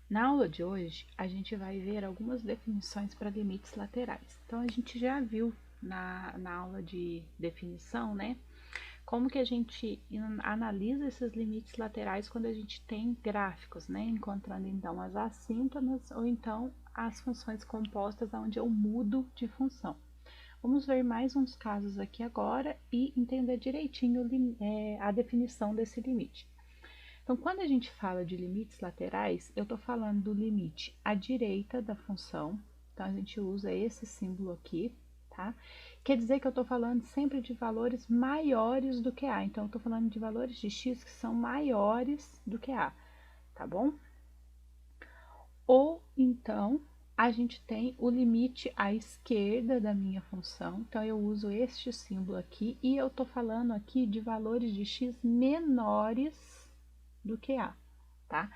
Na aula de hoje, a gente vai ver algumas definições para limites laterais. Então, a gente já viu na aula de definição, né? Como que a gente analisa esses limites laterais quando a gente tem gráficos, né? Encontrando então as assíntonas ou então as funções compostas onde eu mudo de função. Vamos ver mais uns casos aqui agora e entender direitinho a definição desse limite. Então, quando a gente fala de limites laterais, eu estou falando do limite à direita da função. Então, a gente usa esse símbolo aqui, tá? Quer dizer que eu estou falando sempre de valores maiores do que A. Então, eu estou falando de valores de x que são maiores do que A, tá bom? Ou, então, a gente tem o limite à esquerda da minha função. Então, eu uso este símbolo aqui e eu estou falando aqui de valores de x menores do que A, tá?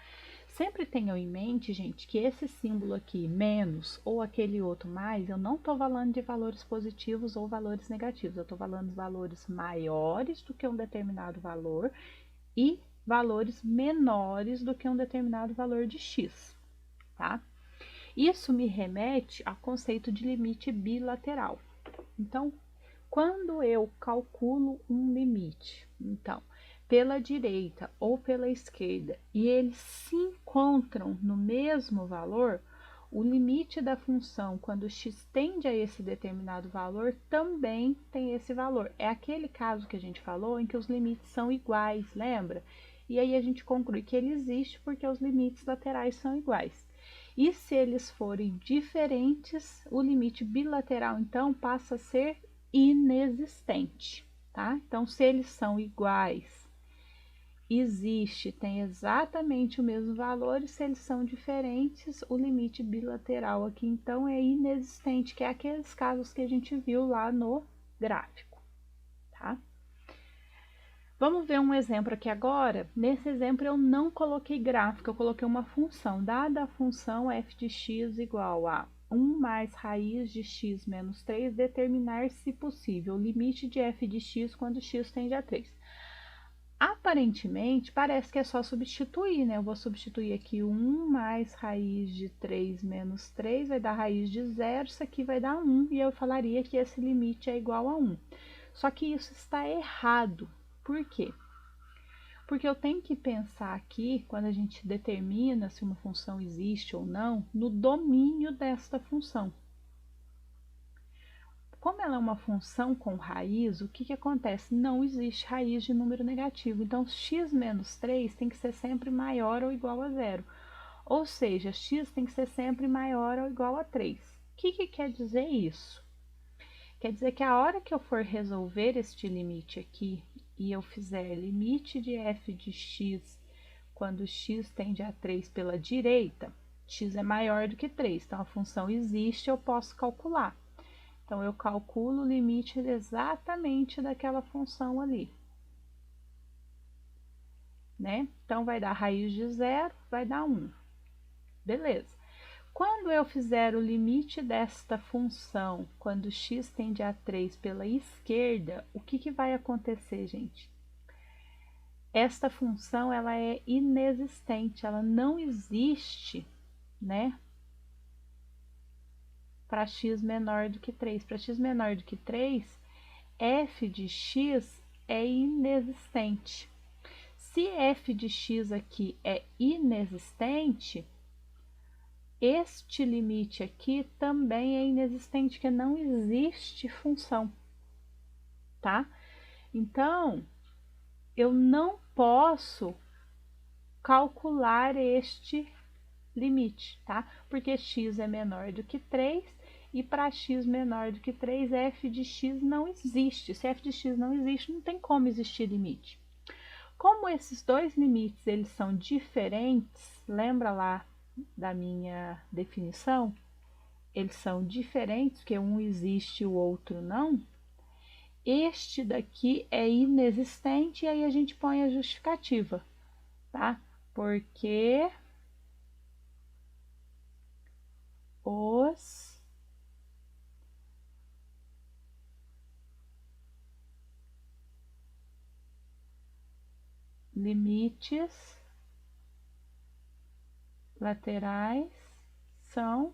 Sempre tenham em mente, gente, que esse símbolo aqui, menos, ou aquele outro mais, eu não estou falando de valores positivos ou valores negativos, eu estou falando de valores maiores do que um determinado valor e valores menores do que um determinado valor de x, tá? Isso me remete ao conceito de limite bilateral. Então, quando eu calculo um limite, então, pela direita ou pela esquerda, e eles se encontram no mesmo valor, o limite da função, quando x tende a esse determinado valor, também tem esse valor. É aquele caso que a gente falou em que os limites são iguais, lembra? E aí a gente conclui que ele existe porque os limites laterais são iguais. E se eles forem diferentes, o limite bilateral, então, passa a ser inexistente, tá? Então, se eles são iguais, existe, tem exatamente o mesmo valor, e se eles são diferentes, o limite bilateral aqui, então, é inexistente, que é aqueles casos que a gente viu lá no gráfico, tá? Vamos ver um exemplo aqui agora. Nesse exemplo, eu não coloquei gráfico, eu coloquei uma função. Dada a função f de x igual a 1 mais raiz de x menos 3, determinar, se possível, o limite de f de x quando x tende a 3. Aparentemente, parece que é só substituir, né? Eu vou substituir aqui 1 mais raiz de 3 menos 3, vai dar raiz de 0, isso aqui vai dar 1, e eu falaria que esse limite é igual a 1. Só que isso está errado. Por quê? Porque eu tenho que pensar aqui, quando a gente determina se uma função existe ou não, no domínio desta função. Como ela é uma função com raiz, o que acontece? Não existe raiz de número negativo. Então, x menos 3 tem que ser sempre maior ou igual a 0. Ou seja, x tem que ser sempre maior ou igual a 3. O que quer dizer isso? Quer dizer que a hora que eu for resolver este limite aqui, e eu fizer limite de f de x quando x tende a 3 pela direita, x é maior do que 3, então a função existe, eu posso calcular. Então, eu calculo o limite exatamente daquela função ali, né? Então, vai dar raiz de 0, vai dar 1. Beleza. Quando eu fizer o limite desta função, quando x tende a 3 pela esquerda, o que vai acontecer, gente? Esta função, ela é inexistente, ela não existe, né? Para x menor do que 3. Para x menor do que 3, f de x é inexistente. Se f de x aqui é inexistente, este limite aqui também é inexistente, que não existe função, tá? Então, eu não posso calcular este limite, tá? Porque x é menor do que 3 e para x menor do que 3, f de x não existe. Se f de x não existe, não tem como existir limite. Como esses dois limites eles são diferentes, lembra lá da minha definição? Eles são diferentes, porque um existe e o outro não. Este daqui é inexistente, e aí a gente põe a justificativa, tá? Porque os limites laterais são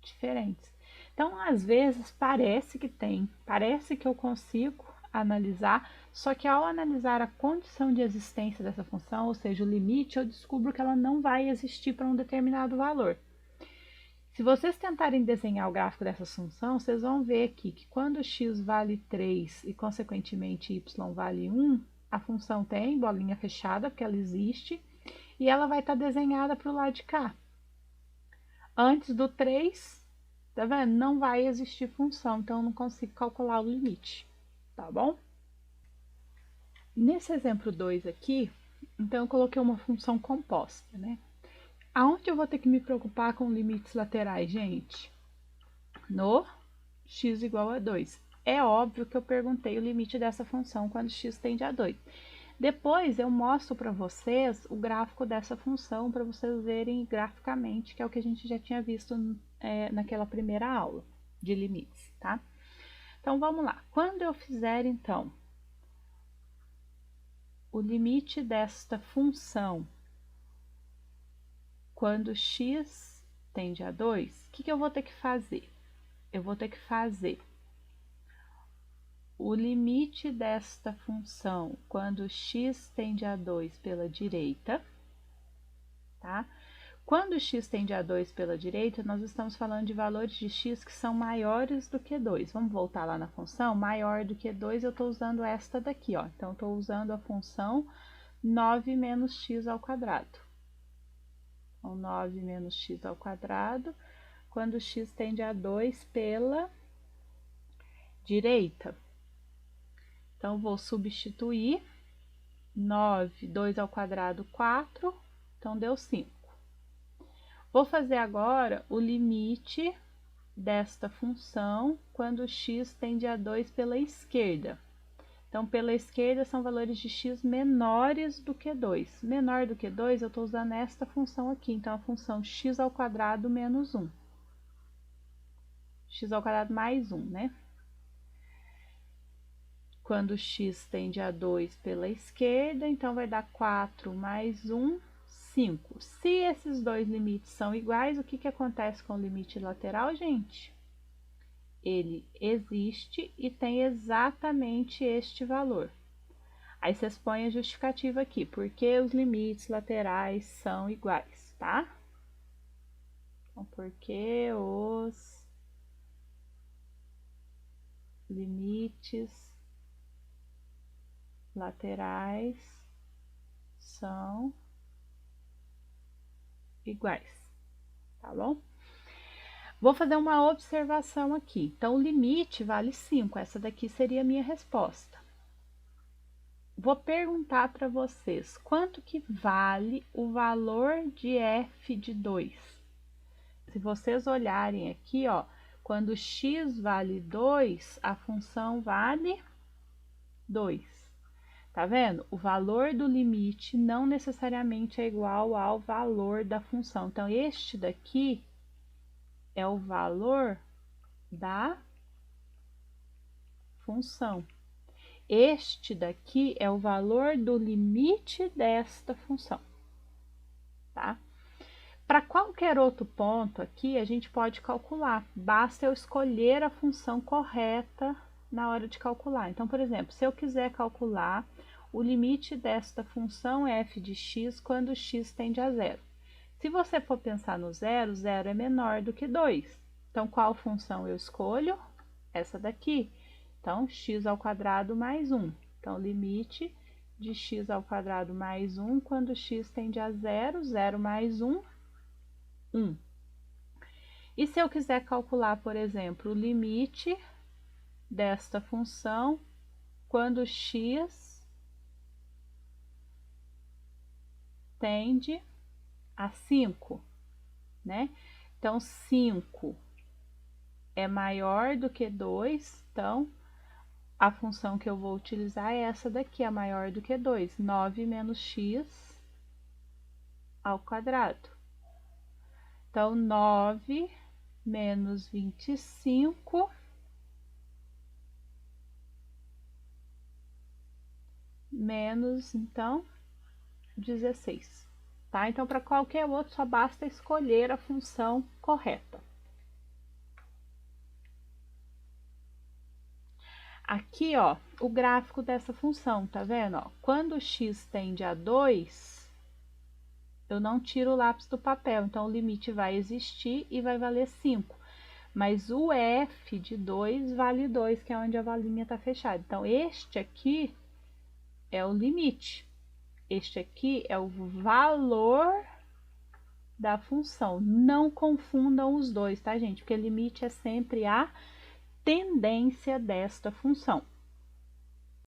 diferentes. Então, às vezes, parece que eu consigo analisar, só que ao analisar a condição de existência dessa função, ou seja, o limite, eu descubro que ela não vai existir para um determinado valor. Se vocês tentarem desenhar o gráfico dessa função, vocês vão ver aqui que quando x vale 3 e, consequentemente, y vale 1, a função tem bolinha fechada, porque ela existe, e ela vai estar desenhada para o lado de cá. Antes do 3, tá vendo? Não vai existir função, então eu não consigo calcular o limite, tá bom? Nesse exemplo 2 aqui, então eu coloquei uma função composta, né? Aonde eu vou ter que me preocupar com limites laterais, gente? No x igual a 2. É óbvio que eu perguntei o limite dessa função quando x tende a 2. Depois eu mostro para vocês o gráfico dessa função, para vocês verem graficamente, que é o que a gente já tinha visto naquela primeira aula de limites, tá? Então, vamos lá. Quando eu fizer, então, o limite desta função quando x tende a 2, o que eu vou ter que fazer? Eu vou ter que fazer o limite desta função quando x tende a 2 pela direita, tá? Quando x tende a 2 pela direita, nós estamos falando de valores de x que são maiores do que 2. Vamos voltar lá na função? Maior do que 2, eu estou usando esta daqui, ó. Então, estou usando a função 9 menos x ao quadrado. Então, 9 menos x ao quadrado, quando x tende a 2 pela direita. Então, vou substituir 9, 2 ao quadrado, 4, então deu 5. Vou fazer agora o limite desta função quando x tende a 2 pela esquerda. Então, pela esquerda são valores de x menores do que 2. Menor do que 2, eu estou usando esta função aqui. Então, a função x ao quadrado menos 1. X ao quadrado mais 1, né? Quando x tende a 2 pela esquerda, então vai dar 4 mais 1, 5. Se esses dois limites são iguais, o que acontece com o limite lateral, gente? Ele existe e tem exatamente este valor. Aí vocês põem a justificativa aqui, porque os limites laterais são iguais, tá? Então, porque os limites laterais são iguais, tá bom? Vou fazer uma observação aqui. Então, o limite vale 5, essa daqui seria a minha resposta. Vou perguntar para vocês, quanto que vale o valor de f de 2? Se vocês olharem aqui, ó, quando x vale 2, a função vale 2. Tá vendo? O valor do limite não necessariamente é igual ao valor da função. Então, este daqui é o valor da função. Este daqui é o valor do limite desta função, tá? Para qualquer outro ponto aqui, a gente pode calcular. Basta eu escolher a função correta na hora de calcular. Então, por exemplo, se eu quiser calcular o limite desta função f de x quando x tende a 0. Se você for pensar no 0, 0 é menor do que 2. Então, qual função eu escolho? Essa daqui. Então, x ao quadrado mais 1. Então, limite de x ao quadrado mais 1 quando x tende a 0, 0 mais 1, 1. E se eu quiser calcular, por exemplo, o limite desta função quando x tende a 5, né? Então, 5 é maior do que 2, então a função que eu vou utilizar é essa daqui, a maior do que 2, 9 menos x ao quadrado. Então, 9 menos 25 menos, então, 16. tá? Então, para qualquer outro, só basta escolher a função correta. Aqui, ó, o gráfico dessa função, tá vendo? Ó, quando x tende a 2, eu não tiro o lápis do papel, então o limite vai existir e vai valer 5. Mas o f de 2 vale 2, que é onde a bolinha está fechada. Então, este aqui é o limite. Este aqui é o valor da função. Não confundam os dois, tá, gente? Porque limite é sempre a tendência desta função.